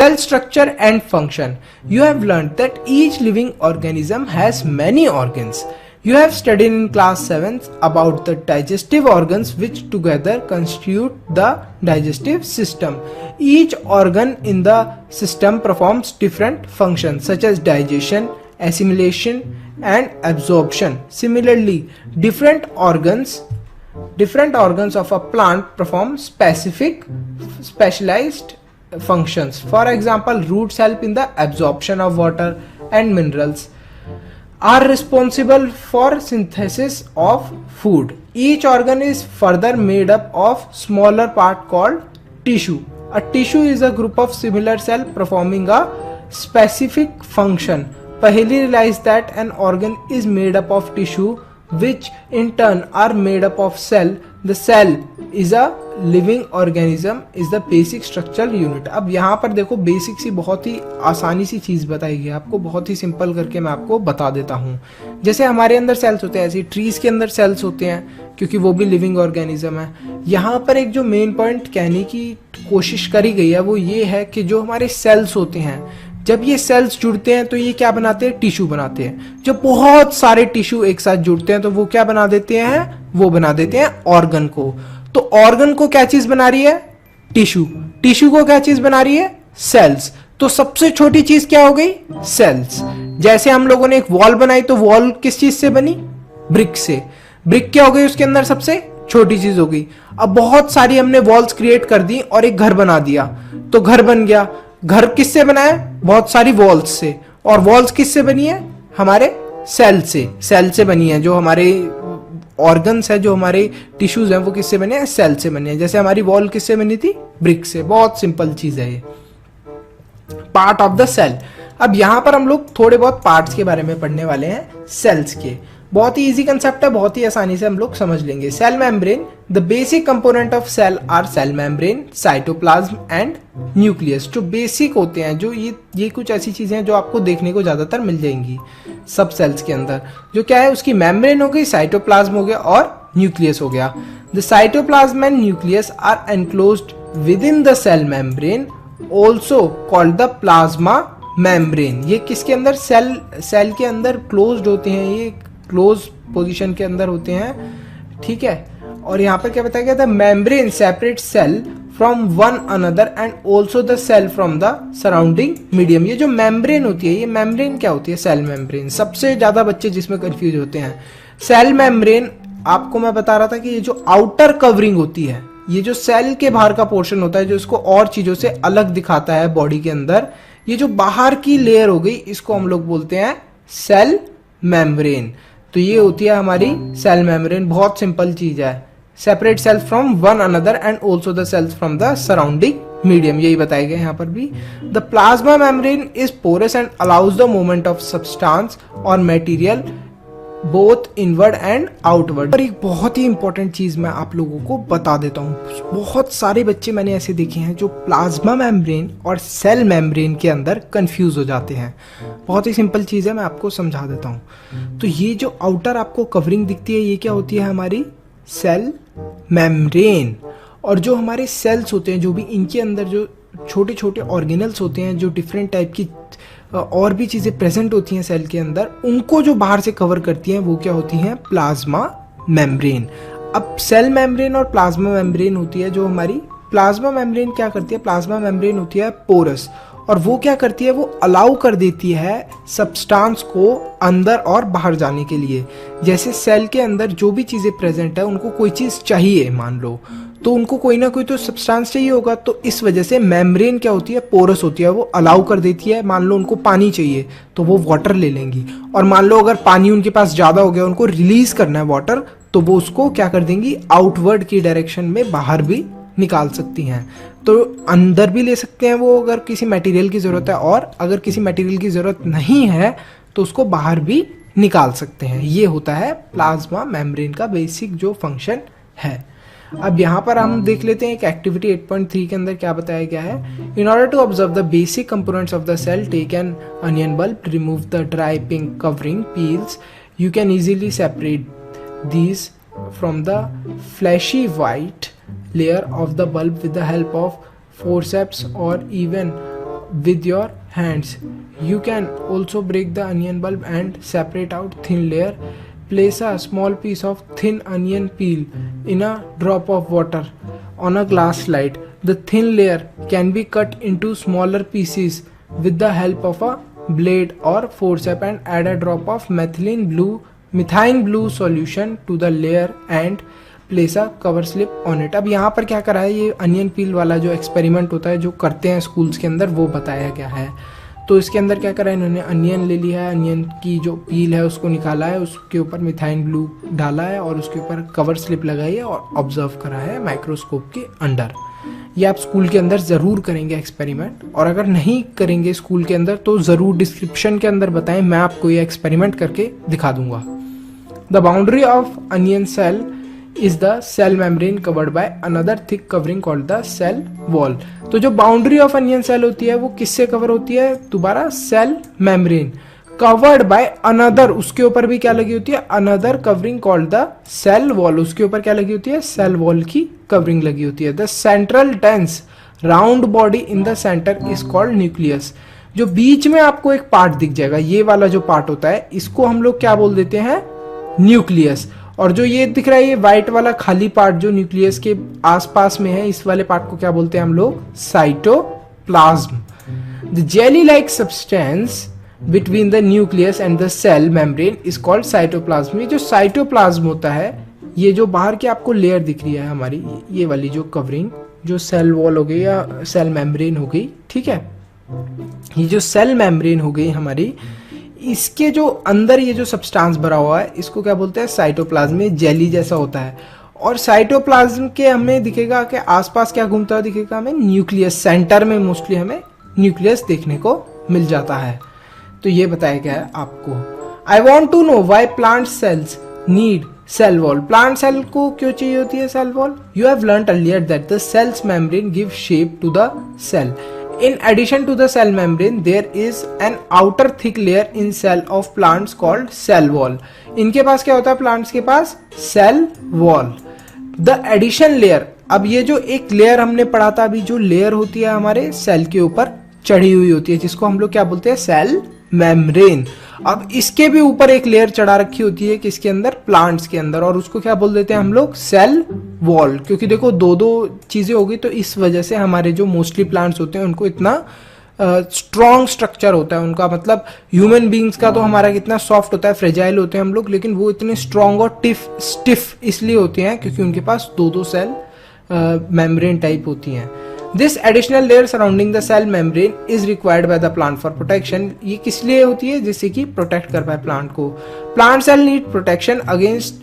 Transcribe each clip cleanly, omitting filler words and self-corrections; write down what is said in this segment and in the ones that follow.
Cell structure and function. You have learned that each living organism has many organs. You have studied in class 7 about the digestive organs which together constitute the digestive system. Each organ in the system performs different functions such as digestion, assimilation and absorption. Similarly, different organs of a plant perform specialized functions. For example, roots help in the absorption of water and minerals, are responsible for synthesis of food. Each organ is further made up of smaller part called tissue. A tissue is a group of similar cells performing a specific function. Paheli realized that an organ is made up of tissue which in turn are made up of cell. The cell is a living organism is the basic structural unit. अब यहाँ पर देखो basic सी बहुत ही आसानी सी चीज बताई गई, आपको बहुत ही सिंपल करके मैं आपको बता देता हूँ. जैसे हमारे अंदर सेल्स होते हैं ऐसे ट्रीज के अंदर सेल्स होते हैं क्योंकि वो भी लिविंग ऑर्गेनिज्म है. यहाँ पर एक जो मेन पॉइंट कहने की कोशिश करी गई है वो ये है कि जो हमारे सेल्स होते हैं जब ये सेल्स जुड़ते हैं तो ये क्या बनाते हैं, टिश्यू बनाते हैं. जब बहुत सारे टिश्यू एक साथ जुड़ते हैं तो वो क्या बना देते हैं, वो बना देते हैं ऑर्गन को. तो ऑर्गन को क्या चीज बना रही है, टिश्यू. टिश्यू को क्या चीज बना रही है, सेल्स. तो सबसे छोटी चीज क्या हो गई, सेल्स. जैसे हम लोगों ने एक वॉल बनाई तो वॉल किस चीज से बनी, ब्रिक से. ब्रिक क्या हो गई, उसके अंदर सबसे छोटी चीज हो गई. अब बहुत सारी हमने वॉल्स क्रिएट कर दी और एक घर बना दिया तो घर बन गया. घर किससे बना है, बहुत सारी वॉल्स से. और वॉल्स किससे बनी है, हमारे सेल से. सेल से बनी है. जो हमारे ऑर्गन्स है, जो हमारे टिश्यूज हैं वो किससे बने हैं, सेल से बने हैं. जैसे हमारी वॉल किससे बनी थी, ब्रिक से. बहुत सिंपल चीज है ये, पार्ट ऑफ द सेल. अब यहां पर हम लोग थोड़े बहुत पार्ट्स के बारे में पढ़ने वाले हैं सेल्स के. बहुत ही इजी कंसेप्ट है, बहुत ही आसानी से हम लोग समझ लेंगे. Cell membrane. The basic component of cell are cell membrane, cytoplasm and nucleus. जो बेसिक होते हैं, जो ये कुछ ऐसी चीजें हैं जो आपको देखने को ज्यादातर मिल जाएंगी सब सेल्स के अंदर. जो क्या है, उसकी मेम्ब्रेन हो गई, साइटोप्लाज्म हो गया और न्यूक्लियस हो गया. The cytoplasm and nucleus are enclosed within the cell membrane, also called the plasma membrane. ये किसके अंदर, सेल के अंदर क्लोज्ड होते हैं, ये क्लोज पोजीशन के अंदर होते हैं. ठीक है. और यहाँ पर क्या बताया गया था, membrane separate cell from one another and also the cell from the surrounding medium. ये जो मेम्ब्रेन होती है, ये मेम्ब्रेन क्या होती है, सेल मेम्ब्रेन. सबसे ज्यादा बच्चे जिसमें कंफ्यूज होते हैं. सेल मेम्ब्रेन आपको मैं बता रहा था कि ये जो आउटर कवरिंग होती है, ये जो सेल के बाहर का पोर्शन होता है जो इसको और चीजों से अलग दिखाता है बॉडी के अंदर, ये जो बाहर की लेयर हो गई इसको हम लोग बोलते हैं सेल मेम्ब्रेन. तो ये होती है हमारी सेल मेम्ब्रेन. बहुत सिंपल चीज है. Separate cells from one another and also the cells from the surrounding medium, यही बताया गया यहाँ पर भी. The plasma membrane is porous and allows the movement of substance और material both inward and outward. और एक बहुत ही इंपॉर्टेंट चीज मैं आप लोगों को बता देता हूँ. बहुत सारे बच्चे मैंने ऐसे देखे हैं जो प्लाज्मा मेम्ब्रेन और सेल मेम्ब्रेन के अंदर कंफ्यूज हो जाते हैं. बहुत ही सिंपल चीज है, मैं आपको समझा देता हूँ. तो ये जो आउटर आपको कवरिंग दिखती है, ये क्या होती है, हमारी सेल मेम्ब्रेन. और जो हमारे सेल्स होते हैं, जो भी इनके अंदर जो छोटे छोटे ऑर्गेनल्स होते हैं, जो डिफरेंट टाइप की और भी चीजें प्रेजेंट होती हैं सेल के अंदर, उनको जो बाहर से कवर करती हैं वो क्या होती हैं, प्लाज्मा मेम्ब्रेन. अब सेल मेम्ब्रेन और प्लाज्मा मेम्ब्रेन होती है जो हमारी. प्लाज्मा मेम्ब्रेन क्या करती है, प्लाज्मा मेम्ब्रेन होती है पोरस, और वो क्या करती है, वो अलाउ कर देती है सब्सटेंस को अंदर और बाहर जाने के लिए. जैसे सेल के अंदर जो भी चीजें प्रेजेंट है, उनको कोई चीज चाहिए मान लो, तो उनको कोई ना कोई तो सब्सटेंस चाहिए होगा. तो इस वजह से मेम्ब्रेन क्या होती है, पोरस होती है, वो अलाउ कर देती है. मान लो उनको पानी चाहिए तो वो वाटर ले लेंगी, और मान लो अगर पानी उनके पास ज्यादा हो गया, उनको रिलीज करना है वाटर, तो वो उसको क्या कर देंगी, आउटवर्ड की डायरेक्शन में बाहर भी निकाल सकती हैं. तो अंदर भी ले सकते हैं वो अगर किसी मटेरियल की जरूरत है, और अगर किसी मटेरियल की जरूरत नहीं है तो उसको बाहर भी निकाल सकते हैं. ये होता है प्लाज्मा मेम्ब्रेन का बेसिक जो फंक्शन है. अब यहाँ पर हम देख लेते हैं एक एक्टिविटी 8.3 के अंदर क्या बताया गया है. In order to observe the basic components of the cell, take an onion bulb, remove the dry pink covering peels. You can easily separate these from the fleshy white layer of the bulb with the help of forceps or even with your hands. You can also break the onion bulb and separate out thin layer. Place a small piece of thin onion peel in a drop of water on a glass slide. The thin layer can be cut into smaller pieces with the help of a blade or forceps, and add a drop of methine blue solution to the layer and place a cover slip on it. अब यहाँ पर क्या करा है, ये onion पील वाला जो experiment होता है जो करते हैं स्कूल्स के अंदर वो बताया गया है. तो इसके अंदर क्या करा है, इन्होंने अनियन ले लिया है, अनियन की जो पील है उसको निकाला है, उसके ऊपर मिथाइन ब्लू डाला है और उसके ऊपर कवर स्लिप लगाई है और ऑब्जर्व करा है माइक्रोस्कोप के अंडर. ये आप स्कूल के अंदर ज़रूर करेंगे एक्सपेरिमेंट, और अगर नहीं करेंगे स्कूल के अंदर तो ज़रूर डिस्क्रिप्शन के अंदर बताएं, मैं आपको ये एक्सपेरिमेंट करके दिखा दूंगा. The boundary of onion cell is the cell membrane covered by another thick covering called the cell wall. तो जो बाउंड्री ऑफ अनियन सेल होती है वो किससे कवर होती है, दोबारा cell membrane covered by another, उसके ऊपर भी क्या लगी होती है, another covering called the cell wall. उसके ऊपर क्या लगी होती है, सेल वॉल की कवरिंग लगी होती है. The central dense round body in the centre is called nucleus. जो बीच में आपको एक पार्ट दिख जाएगा, ये वाला जो पार्ट होता है इसको हम लोग क्या बोल देते हैं, न्यूक्लियस. और जो ये दिख रहा है ये व्हाइट वाला खाली पार्ट जो न्यूक्लियस के आसपास में है, इस वाले पार्ट को क्या बोलते हैं हम लोग, cytoplasm. The jelly like substance between the nucleus and the cell membrane is called cytoplasm. ये जो साइटोप्लाज्म होता है, ये जो बाहर की आपको लेयर दिख रही है हमारी, ये वाली जो कवरिंग, जो सेल वॉल हो गई या सेल मेम्ब्रेन हो गई, ठीक है, ये जो सेल मेम्ब्रेन हो गई हमारी, इसके जो अंदर ये जो सब्सटेंस भरा हुआ है इसको क्या बोलते हैं, साइटोप्लाज्म. जेली जैसा होता है. और साइटोप्लाज्म के हमें दिखेगा कि आसपास क्या घूमता हुआ दिखेगा, हमें न्यूक्लियस, सेंटर में मोस्टली हमें न्यूक्लियस देखने को मिल जाता है. तो ये बताया गया है आपको. I want to know why plant cells need cell wall. Plant cell को क्यों चाहिए होती है cell wall. You have learned earlier that the cells membrane give shape to the cell. In addition to the cell membrane, there is an outer thick layer in cell of plants called cell wall. इनके पास क्या होता है, plants के पास cell wall. The addition layer, अब ये जो एक layer हमने पढ़ा था अभी, जो लेयर होती है हमारे सेल के ऊपर चढ़ी हुई होती है, जिसको हम लोग क्या बोलते हैं, सेल मेम्ब्रेन. अब इसके भी ऊपर एक लेयर चढ़ा रखी होती है किसके अंदर, प्लांट्स के अंदर, और उसको क्या बोल देते हैं हम लोग, सेल वॉल. क्योंकि देखो दो दो चीजें होगी तो इस वजह से हमारे जो मोस्टली प्लांट्स होते हैं उनको इतना स्ट्रॉन्ग स्ट्रक्चर होता है उनका. मतलब ह्यूमन बींग्स का तो हमारा कितना सॉफ्ट होता है, फ्रेजाइल होते हैं हम लोग, लेकिन वो इतने स्ट्रॉन्ग और स्टिफ इसलिए होते हैं क्योंकि उनके पास दो दो सेल मेम्ब्रेन टाइप होती हैं. This additional layer surrounding the cell membrane is required by the plant for protection. ये किस लिए होती है, जिससे कि प्रोटेक्ट कर पाए प्लांट को. Plant cell need protection against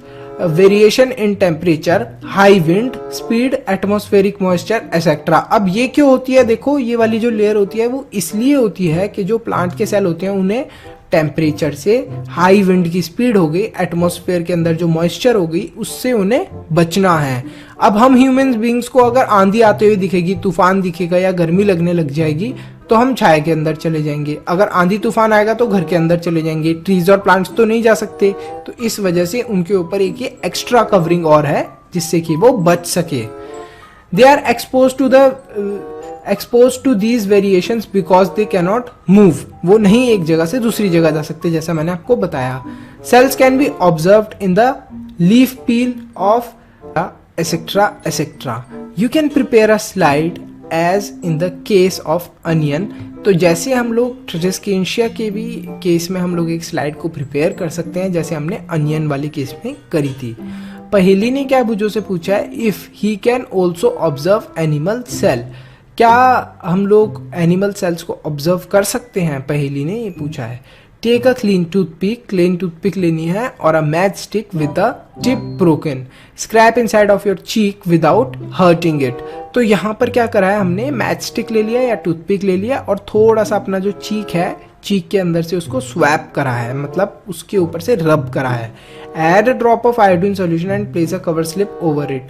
variation in temperature, high wind speed, atmospheric moisture etcetera. अब ये क्यों होती है, देखो ये वाली जो लेयर होती है वो इसलिए होती है कि जो प्लांट के सेल होते हैं उन्हें टेम्परेचर से, हाई विंड की स्पीड हो गई, एटमॉस्फेयर के अंदर जो मॉइस्चर हो गई, उससे उन्हें बचना है. अब हम ह्यूमन बींग्स को अगर आंधी आते हुए दिखेगी, तूफान दिखेगा या गर्मी लगने लग जाएगी तो हम छाया के अंदर चले जाएंगे. अगर आंधी तूफान आएगा तो घर के अंदर चले जाएंगे. ट्रीज और प्लांट्स तो नहीं जा सकते, तो इस वजह से उनके ऊपर एक ये एक्स्ट्रा कवरिंग और है जिससे कि वो बच सके. They are exposed to these variations because they cannot move. वो नहीं एक जगह से दूसरी जगह जा सकते, जैसा मैंने आपको बताया. Cells can be observed in the leaf peel of etc. etc. You can prepare a slide as in the case of onion. तो जैसे हम लोग ट्रिस्केंशिया के भी केस में हम लोग एक स्लाइड को प्रिपेयर कर सकते हैं, जैसे हमने अनियन वाली केस में करी थी. पहेली ने क्या बुझो से पूछा है, if he can also observe animal cell. क्या हम लोग एनिमल सेल्स को ऑब्जर्व कर सकते हैं, पहेली ने ये पूछा है. टेक अ क्लीन टूथपिक लेनी है और a match stick with the tip broken. Scrap inside of your cheek without hurting it. तो यहाँ पर क्या करा है हमने, मैच स्टिक ले लिया या टूथपिक ले लिया और थोड़ा सा अपना जो चीक है, चीक के अंदर से उसको स्वैप करा है, मतलब उसके ऊपर से रब करा है. Add a drop of iodine solution and place a cover slip over it.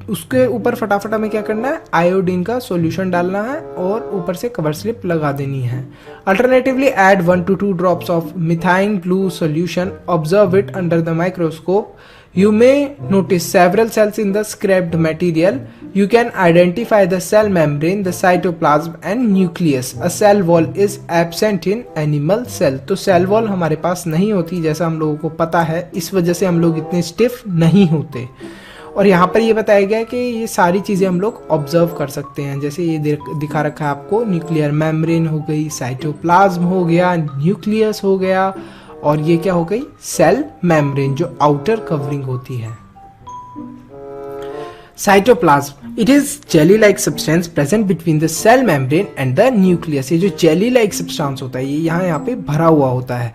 उसके ऊपर फटाफट हमें क्या करना है, आयोडीन का सॉल्यूशन डालना है और ऊपर से कवर स्लिप लगा देनी है. Alternatively add 1 to 2 drops of methylene blue solution, observe it under the microscope. You may notice several cells in the scraped material. You can identify the cell membrane, the cytoplasm and nucleus. A cell wall is absent in animal cell. तो cell wall हमारे पास नहीं होती जैसा हम लोगों को पता है, इस वजह से हम लोग इतने स्टिफ नहीं होते। और यहाँ पर ये बताया गया है कि ये सारी चीज़ें हम लोग ऑब्जर्व कर सकते हैं, जैसे ये दिखा रखा है आपको, न्यूक्लियर मेम्ब्रेन हो गई, साइटोप्लाज्म हो गया, न्यूक्लियस हो गया, और ये क्या हो गई, सेल मेम्ब्रेन जो आउटर कवरिंग होती है। Cytoplasm, it is jelly like substance present between the cell membrane and the nucleus. ये जो जेली लाइक सब्सटेंस होता है ये यहाँ पे भरा हुआ होता है,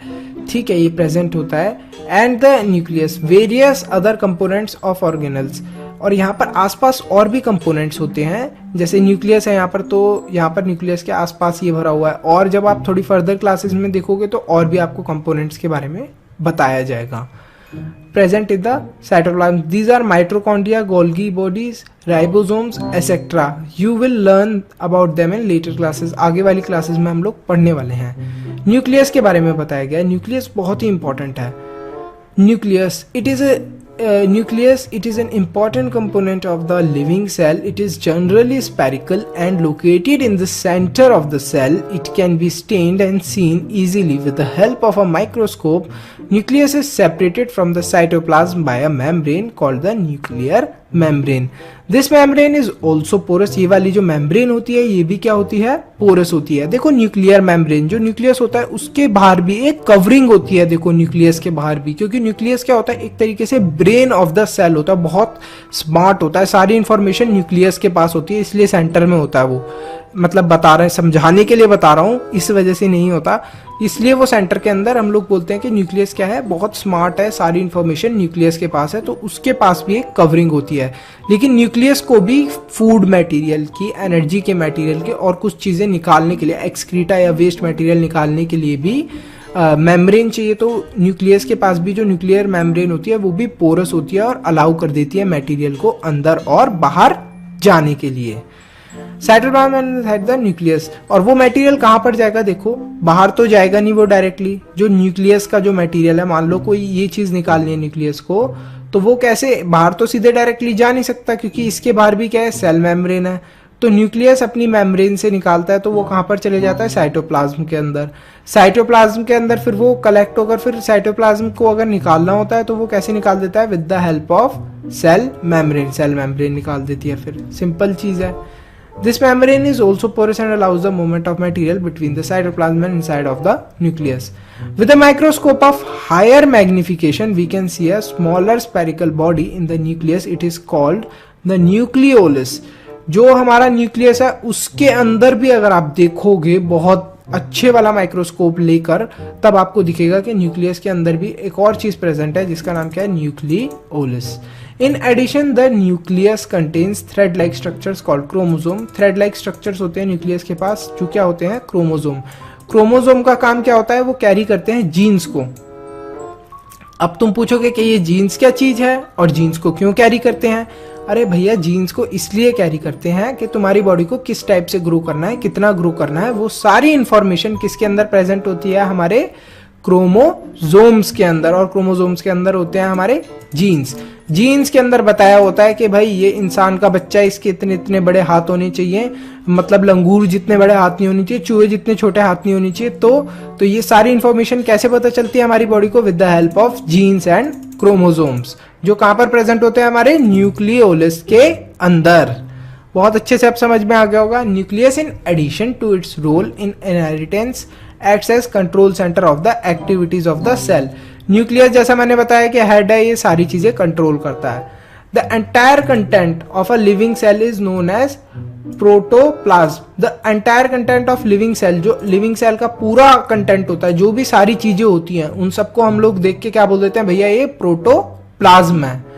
ठीक है, ये प्रेजेंट होता है। And the nucleus, various other components of organelles, और यहाँ पर आसपास और भी कंपोनेंट्स होते हैं, जैसे न्यूक्लियस है यहाँ पर, तो यहाँ पर न्यूक्लियस के आसपास ये भरा हुआ है, और जब आप थोड़ी फर्दर क्लासेस में देखोगे तो और भी आपको कंपोनेंट्स के बारे में बताया जाएगा। Present in the cytoplasm, these are mitochondria, Golgi bodies, ribosomes etcetera. You will learn about them in later classes, आगे वाली क्लासेस में हम लोग पढ़ने वाले हैं। न्यूक्लियस के बारे में बताया गया है, न्यूक्लियस बहुत ही इंपॉर्टेंट है। Nucleus, it is an important component of the living cell. It is generally spherical and located in the center of the cell. It can be stained and seen easily with the help of a microscope. Nucleus is separated from the cytoplasm by a membrane called the nuclear membrane. This membrane is also porous. ये वाली जो membrane होती है ये भी क्या होती है, porous होती है। देखो न्यूक्लियर मेम्ब्रेन, जो न्यूक्लियस होता है उसके बाहर भी एक कवरिंग होती है, देखो न्यूक्लियस के बाहर भी, क्योंकि न्यूक्लियस क्या होता है, एक तरीके से ब्रेन ऑफ द सेल होता है, बहुत स्मार्ट होता है, सारी इंफॉर्मेशन न्यूक्लियस के पास होती है, इसलिए सेंटर में होता है वो। मतलब बता रहे हैं, समझाने के लिए बता रहा हूँ, इस वजह से नहीं होता, इसलिए वो सेंटर के अंदर हम लोग बोलते हैं कि न्यूक्लियस क्या है, बहुत स्मार्ट है, सारी इंफॉर्मेशन न्यूक्लियस के पास है, तो उसके पास भी एक कवरिंग होती है। लेकिन न्यूक्लियस को भी फूड मटेरियल की, एनर्जी के मटेरियल के और कुछ चीज़ें निकालने के लिए, एक्सक्रीटा या वेस्ट मटेरियल निकालने के लिए भी मेम्ब्रेन चाहिए। तो न्यूक्लियस के पास भी जो न्यूक्लियर मेम्ब्रेन होती है वो भी पोरस होती है और अलाउ कर देती है मटेरियल को अंदर और बाहर जाने के लिए। साइटोप्लाज्म इनसाइड द न्यूक्लियस, और वो मटेरियल कहाँ पर जाएगा, देखो बाहर तो जाएगा नहीं वो डायरेक्टली, जो न्यूक्लियस का जो मटेरियल है, मान लो कोई ये चीज निकालनी है न्यूक्लियस को, तो वो कैसे बाहर तो सीधे डायरेक्टली जा नहीं सकता, क्योंकि इसके बाहर भी क्या है, सेल मेम्ब्रेन है। तो न्यूक्लियस अपनी मेम्ब्रेन से निकालता है, तो वो कहाँ पर चले जाता है, साइटोप्लाज्म के अंदर। साइटोप्लाज्म के अंदर फिर वो कलेक्ट होकर, फिर साइटोप्लाज्म को अगर निकालना होता है तो वो कैसे निकाल देता है, with the help of cell membrane, cell membrane निकाल देती है, फिर सिंपल चीज है। This membrane is also porous and allows the movement of material between the cytoplasm and inside of the nucleus. With a microscope of higher magnification, we can see a smaller spherical body in the nucleus. It is called the nucleolus. जो हमारा nucleus है उसके अंदर भी अगर आप देखोगे बहुत अच्छे वाला माइक्रोस्कोप लेकर, तब आपको दिखेगा कि न्यूक्लियस के अंदर भी एक और चीज प्रेजेंट है जिसका नाम क्या है, nucleolus. In addition, the nucleus contains thread-like structures called chromosome. Thread-like structures होते हैं न्यूक्लियस के पास, जो क्या होते हैं, क्रोमोसोम। क्रोमोसोम का काम क्या होता है, वो कैरी करते हैं जीन्स को। अब तुम पूछोगे कि ये जीन्स क्या चीज है और जीन्स को क्यों कैरी करते हैं। अरे भैया, जीन्स को इसलिए कैरी करते हैं कि तुम्हारी बॉडी को किस टाइप से ग्रो करना है, कितना ग्रो करना है, वो सारी इंफॉर्मेशन किसके अंदर प्रेजेंट होती है, हमारे क्रोमोसोम्स के अंदर। और क्रोमोसोम्स के अंदर होते हैं हमारे जीन्स। जीन्स के अंदर बताया होता है कि भाई ये इंसान का बच्चा, इसके इतने इतने बड़े हाथ होने चाहिए, मतलब लंगूर जितने बड़े हाथ नहीं होने चाहिए, चूहे जितने छोटे हाथ नहीं होने चाहिए। तो ये सारी इंफॉर्मेशन कैसे पता चलती है हमारी बॉडी को, with the help of genes and chromosomes, जो कहां पर प्रेजेंट होते हैं, हमारे न्यूक्लियोलस के अंदर। बहुत अच्छे से अब समझ में आ गया होगा। Nucleus in addition to its role in inheritance acts as control centre of the activities of the cell. Nucleus, जैसा मैंने बताया कि हेड है, ये सारी चीजें कंट्रोल करता है। The entire content of a living cell is known as protoplasm. The entire content of living cell, जो लिविंग सेल का पूरा कंटेंट होता है, जो भी सारी चीजें होती हैं, उन सबको हम लोग देख के क्या बोल देते हैं, भैया ये प्रोटोप्लाज्म है।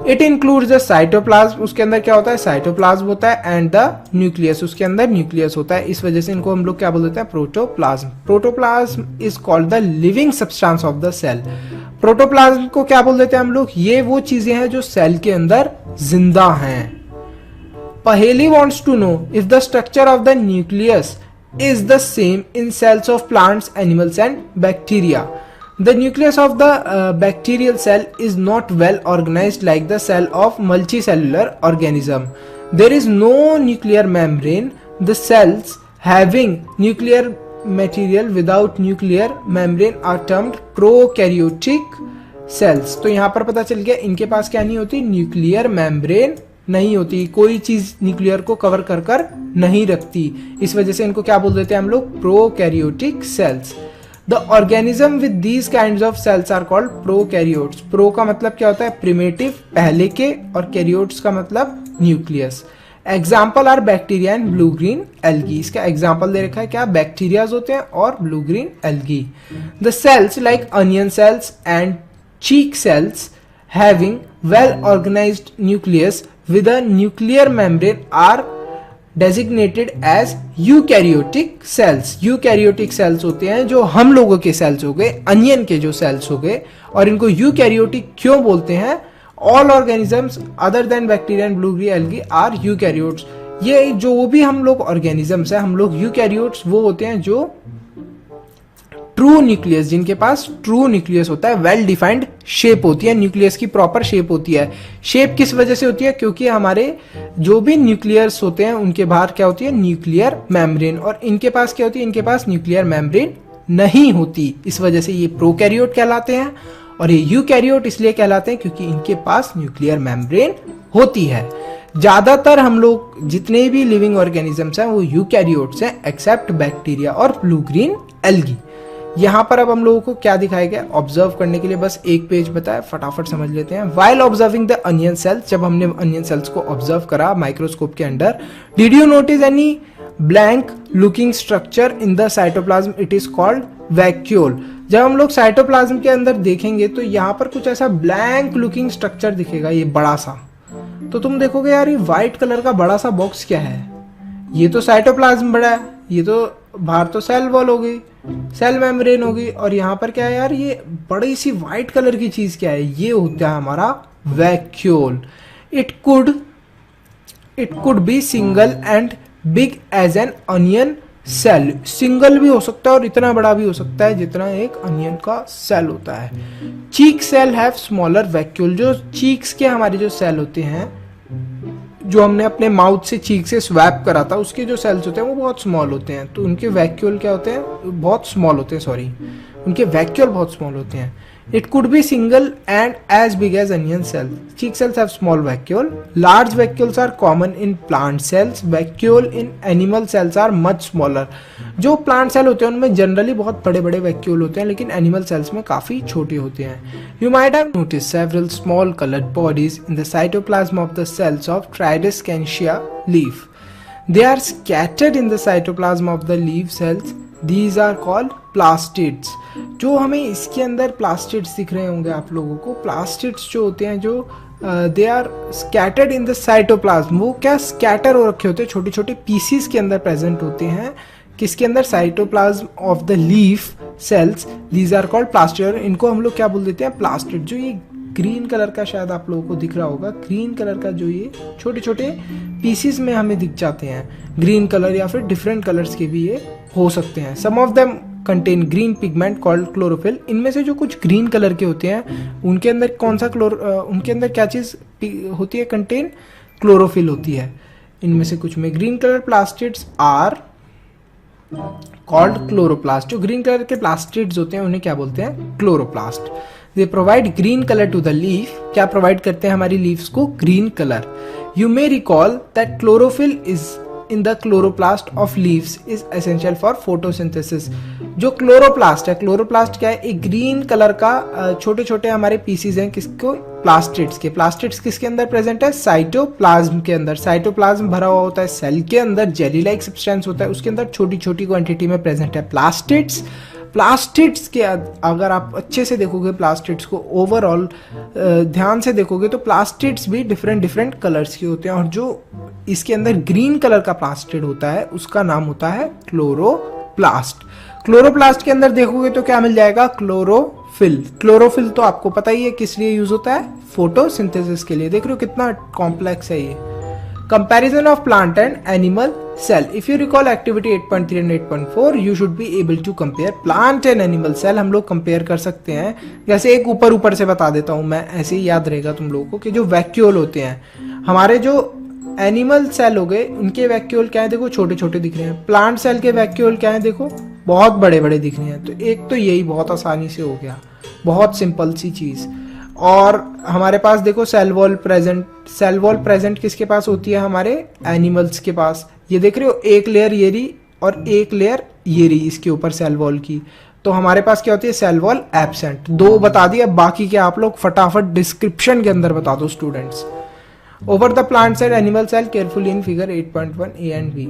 इट इंक्लूड्स द साइटोप्लाज्म, उसके अंदर क्या होता है, साइटोप्लाज्म होता है, एंड द न्यूक्लियस, उसके अंदर न्यूक्लियस होता है। इस वजह से इनको हम लोग क्या बोल देते हैं, protoplasm. Protoplasm is called the living substance of the cell. Protoplasm को क्या बोल देते हैं हम लोग, ये वो चीजें हैं जो सेल के अंदर जिंदा हैं। पहेली wants to know if the structure of the nucleus is the same in cells of plants, animals and bacteria. The nucleus of the bacterial cell is not well organized like the cell of multicellular organism. There is no nuclear membrane. The cells having nuclear material without nuclear membrane are termed prokaryotic cells. तो यहाँ पर पता चल गया इनके पास क्या नहीं होती, न्यूक्लियर मेम्ब्रेन नहीं होती, कोई चीज न्यूक्लियर को कवर कर कर नहीं रखती, इस वजह से इनको क्या बोल देते हैं हम लोग, prokaryotic cells. The organism with these kinds of cells are called prokaryotes. Pro का मतलब क्या होता है, प्रिमिटिव, पहले के, और कैरियोट्स का मतलब nucleus. Example are bacteria and blue green algae. इसका एग्जाम्पल दे रखा है क्या, बैक्टीरियाज होते हैं और blue green algae. The cells like onion cells and cheek cells having well organised nucleus with a nuclear membrane are designated as eukaryotic cells. Eukaryotic cells होते हैं जो हम लोगों के सेल्स हो गए, अनियन के जो सेल्स हो गए, और इनको यूकैरियोटिक क्यों बोलते हैं, all organisms other than bacteria and blue green algae are eukaryotes. ये जो भी हम लोग ऑर्गेनिजम्स है, हम लोग यूकैरियोट्स वो होते हैं जो ट्रू न्यूक्लियस, जिनके पास ट्रू न्यूक्लियस होता है, वेल डिफाइंड शेप होती है, न्यूक्लियस की प्रॉपर शेप होती है. शेप किस वजह से होती है, क्योंकि हमारे जो भी न्यूक्लियस होते हैं उनके बाहर क्या होती है, न्यूक्लियर मेम्ब्रेन, और इनके पास क्या होती है, इनके पास न्यूक्लियर मेम्ब्रेन नहीं होती, इस वजह से ये प्रोकैरियोट कहलाते हैं. और ये यूकैरियोट इसलिए कहलाते हैं क्योंकि इनके पास न्यूक्लियर मेम्ब्रेन होती है. ज्यादातर हम लोग जितने भी लिविंग ऑर्गेनिजम्स हैं वो यूकैरियोट्स हैं, एक्सेप्ट बैक्टीरिया और ब्लू ग्रीन एल्गी. यहाँ पर अब हम लोगों को क्या दिखाया गया, ऑब्जर्व करने के लिए बस एक पेज बताया, फटाफट समझ लेते हैं. While observing the onion cells, जब हमने अनियन सेल्स को ऑब्जर्व करा माइक्रोस्कोप के under, did you notice any blank looking structure in the cytoplasm, it is called vacuole. जब हम लोग साइटोप्लाज्म के अंदर देखेंगे तो यहाँ पर कुछ ऐसा ब्लैंक लुकिंग स्ट्रक्चर दिखेगा, ये बड़ा सा. तो तुम देखोगे यार ये व्हाइट कलर का बड़ा सा बॉक्स क्या है, ये तो साइटोप्लाज्म बड़ा है, ये तो बाहर तो सेल वॉल होगी, सेल मेम्ब्रेन होगी, और यहाँ पर क्या है यार, ये बड़ी सी व्हाइट कलर की चीज क्या है, ये होता है हमारा vacuole. It could be single and big as an onion cell. Single भी हो सकता है और इतना बड़ा भी हो सकता है जितना एक अनियन का सेल होता है. चीक सेल हैव स्मॉलर वैक्यूल. जो चीक्स के हमारे जो सेल होते हैं, जो हमने अपने माउथ से चीक से स्वैप करा था, उसके जो सेल्स होते हैं वो बहुत स्मॉल होते हैं, तो उनके वैक्यूल क्या होते हैं, बहुत स्मॉल होते हैं, सॉरी, उनके वैक्यूल बहुत स्मॉल होते हैं. It could be single and as big as onion cell. Cheek cells have small vacuole. Large vacuoles are common in plant cells. Vacuole in animal cells are much smaller. जो plant cell होते हैं उनमें generally बहुत बड़े बड़े vacuole होते हैं, लेकिन एनिमल सेल्स में काफी छोटे होते हैं. You might have notice several small coloured bodies in the cytoplasm of the cells of tradescantia leaf. They are scattered in the cytoplasm of the leaf cells. These are called plastids. जो हमें इसके अंदर plastids दिख रहे होंगे आप लोगों को, plastids जो होते हैं, जो they are scattered in the cytoplasm. वो क्या scatter हो रखे होते हैं, छोटे छोटे pieces के अंदर present होते हैं, किसके अंदर, cytoplasm of the leaf cells. These are called plastids. इनको हम लोग क्या बोल देते हैं, प्लास्टिड. जो ये ग्रीन कलर का शायद आप लोगों को दिख रहा होगा, ग्रीन कलर का जो ये छोटे छोटे पीसीस में हमें दिख जाते हैं, ग्रीन कलर या फिर डिफरेंट कलर्स के भी ये हो सकते हैं. Some of them contain green pigment called chlorophyll. इनमें से जो कुछ ग्रीन कलर के होते हैं उनके अंदर कौन सा उनके अंदर क्या चीज होती है, कंटेन क्लोरोफिल होती है. इनमें से कुछ में green colour plastids are called chloroplast. जो ग्रीन कलर के प्लास्टिड्स होते हैं उन्हें क्या बोलते हैं, chloroplast. They provide green colour to the leaf. क्या प्रोवाइड करते हैं हमारी लीव्स को, green colour. You may recall that chlorophyll is in the chloroplast of leaves is essential for photosynthesis. जो क्लोरोप्लास्ट है, क्लोरोप्लास्ट क्या है, एक ग्रीन कलर का छोटे छोटे हमारे पीसीज हैं, किसको, प्लास्टिड्स के. प्लास्टिड्स किसके अंदर प्रेजेंट है, साइटोप्लाज्म के अंदर. साइटोप्लाज्म भरा हुआ होता है सेल के अंदर, जेली लाइक सब्सटेंस होता है, उसके अंदर छोटी छोटी क्वांटिटी में प्रेजेंट है प्लास्टिड्स. प्लास्टिड्स के अगर आप अच्छे से देखोगे प्लास्टिड्स को, ओवरऑल ध्यान से देखोगे तो प्लास्टिड्स भी डिफरेंट डिफरेंट कलर्स के होते हैं, और जो इसके अंदर ग्रीन कलर का प्लास्टिड होता है उसका नाम होता है क्लोरोप्लास्ट. क्लोरोप्लास्ट के अंदर देखोगे तो क्या मिल जाएगा, क्लोरोफिल. क्लोरोफिल तो आपको पता ही है किस लिए यूज होता है, फोटोसिंथेसिस के लिए. देख रहे हो कितना कॉम्प्लेक्स है ये. Comparison of plant and animal cell. If you recall activity 8.3 and 8.4, you should be able to compare plant and animal cell. हम लोग कंपेयर कर सकते हैं. जैसे एक ऊपर से बता देता हूँ मैं, ऐसे ही याद रहेगा तुम लोगों को कि जो वैक्यूल होते हैं हमारे, जो एनिमल सेल हो गए उनके वैक्यूल क्या है देखो छोटे छोटे दिख रहे हैं. प्लांट सेल के वैक्यूल क्या है देखो बहुत बड़े बड़े दिख रहे हैं. तो एक तो यही बहुत आसानी से हो गया, बहुत सिंपल सी चीज. और हमारे पास देखो cell wall present. Cell wall present किसके पास होती है? हमारे एनिमल्स के पास. ये देख रहे हो एक लेयर ये रही और एक लेयर ये रही इसके ऊपर सेल वॉल की. तो हमारे पास क्या होती है? Cell wall absent. 2 बता दिया, बाकी के आप लोग फटाफट डिस्क्रिप्शन के अंदर बता दो students. Over the plant cell animal cell carefully in figure 8.1 A and B.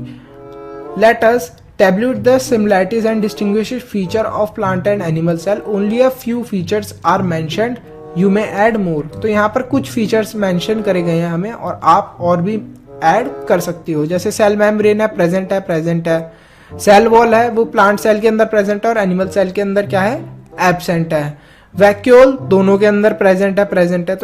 Let us tabulate the similarities and distinguishes feature of plant and animal cell. Only a few features are mentioned. You may add more. तो यहाँ पर कुछ features mention करे गए हैं हमें और आप और भी ऐड कर सकती हो. जैसे सेल मेम्ब्रेन है, प्रेजेंट है. सेल वॉल है, वो प्लांट सेल के अंदर प्रेजेंट है और एनिमल सेल के अंदर क्या है? एब्सेंट है. वैक्यूल दोनों के अंदर प्रेजेंट है. तो